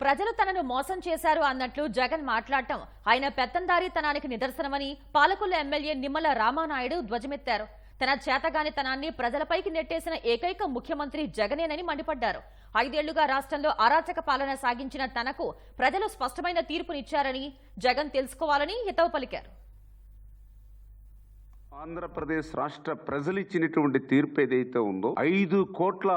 ప్రజలు తనను మోసం చేశారు అన్నట్లు జగన్ మాట్లాడటం ఆయన పెత్తందారీతనానికి నిదర్శనమని పాలకొల్లు ఎమ్మెల్యే నిమ్మల రామానాయుడు ధ్వజమెత్తారు. తన చేతగానితనాన్ని ప్రజలపైకి నెట్టేసిన ఏకైక ముఖ్యమంత్రి జగనేనని మండిపడ్డారు. 5 ఏళ్లుగా రాష్ట్రంలో అరాచక పాలన సాగించిన తనకు ప్రజలు స్పష్టమైన తీర్పునిచ్చారని జగన్ తెలుసుకోవాలని హితవు పలికారు. ఆంధ్రప్రదేశ్ రాష్ట్ర ప్రజలు ఇచ్చినటువంటి తీర్పు ఏదైతే ఉందో 5 కోట్ల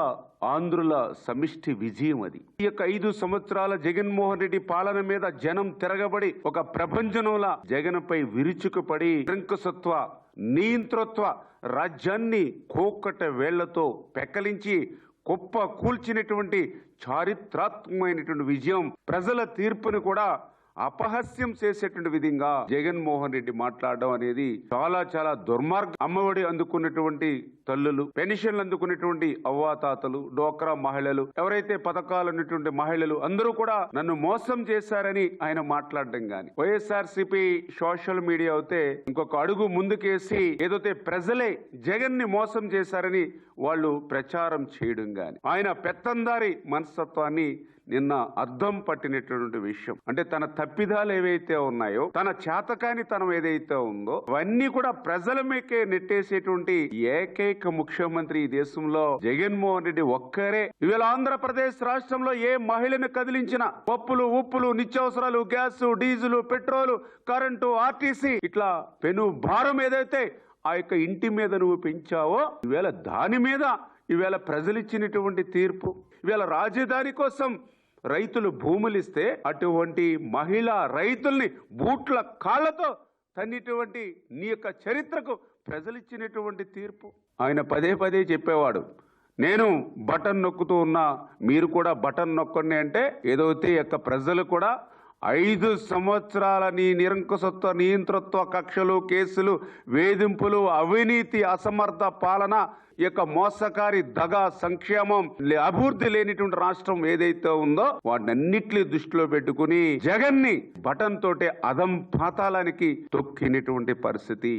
ఆంధ్రుల సమిష్టి విజయం అది. ఈ యొక్క 5 సంవత్సరాల జగన్మోహన్ రెడ్డి పాలన మీద జనం తిరగబడి ఒక ప్రపంచంలా జగన్పై విరుచుకుపడి నిరంకుశత్వ నియంతృత్వ రాజ్యాన్ని కోకట వేళ్లతో పెకలించి కుప్ప కూల్చినటువంటి చారిత్రాత్మకమైనటువంటి విజయం, ప్రజల తీర్పును కూడా అపహాస్యం చేసేటువంటి విధంగా జగన్మోహన్ రెడ్డి మాట్లాడడం అనేది చాలా దుర్మార్గం. అమ్మఒడి అందుకున్నటువంటి తల్లులు, పెన్షన్లు అందుకున్నటువంటి అవ్వాతాతలు, డోక్రా మహిళలు, ఎవరైతే పథకాలు ఉన్నటువంటి మహిళలు అందరూ కూడా నన్ను మోసం చేశారని ఆయన మాట్లాడడం గాని, వైఎస్ఆర్సీపీ సోషల్ మీడియా అయితే ఇంకొక అడుగు ముందుకేసి ఏదైతే ప్రజలే జగన్ ని మోసం చేశారని వాళ్ళు ప్రచారం చేయడం గాని, ఆయన పెత్తందారి మనస్తత్వాన్ని నిన్న అర్థం పట్టినటువంటి విషయం. అంటే తన తప్పిదాలు ఏవైతే ఉన్నాయో, తన చేతకానితనం ఏదైతే ఉందో అవన్నీ కూడా ప్రజల మీకే నెట్టేసేటువంటి ఏకైక ముఖ్యమంత్రి ఈ దేశంలో జగన్మోహన్ రెడ్డి ఒక్కరే. ఇవాళ ఆంధ్రప్రదేశ్ రాష్ట్రంలో ఏ మహిళను కదిలించిన పప్పులు, ఉప్పులు, నిత్యావసరాలు, gas, diesel, petrol, current, RTC ఇట్లా పెను భారం ఏదైతే ఆ యొక్క ఇంటి మీద నువ్వు పెంచావో, ఈవేళ దాని మీద ఈవేళ ప్రజలు ఇచ్చినటువంటి తీర్పు. ఈవేళ రాజధాని కోసం రైతులు భూములు ఇస్తే అటువంటి మహిళా రైతుల్ని బూట్ల కాళ్లతో తన్నిటువంటి నీ యొక్క చరిత్రకు ప్రజలు ఇచ్చినటువంటి తీర్పు. ఆయన పదే చెప్పేవాడు, నేను బటన్ నొక్కుతూ ఉన్నా, మీరు కూడా బటన్ నొక్కండి అంటే ఏదైతే యొక్క ప్రజలు కూడా 5 సంవత్సరాల నీ నిరంకుశత్వ నియంతృత్వ కక్షలు, కేసులు, వేధింపులు, అవినీతి, అసమర్థ పాలన, ఈ యొక్క మోసకారి దగా సంక్షేమం, అభివృద్ధి లేనిటువంటి రాష్ట్రం ఏదైతే ఉందో వాటినన్నిటిని దృష్టిలో పెట్టుకుని జగన్ ని బటన్ తోటే అధం పాతాళానికి తొక్కినటువంటి పరిస్థితి.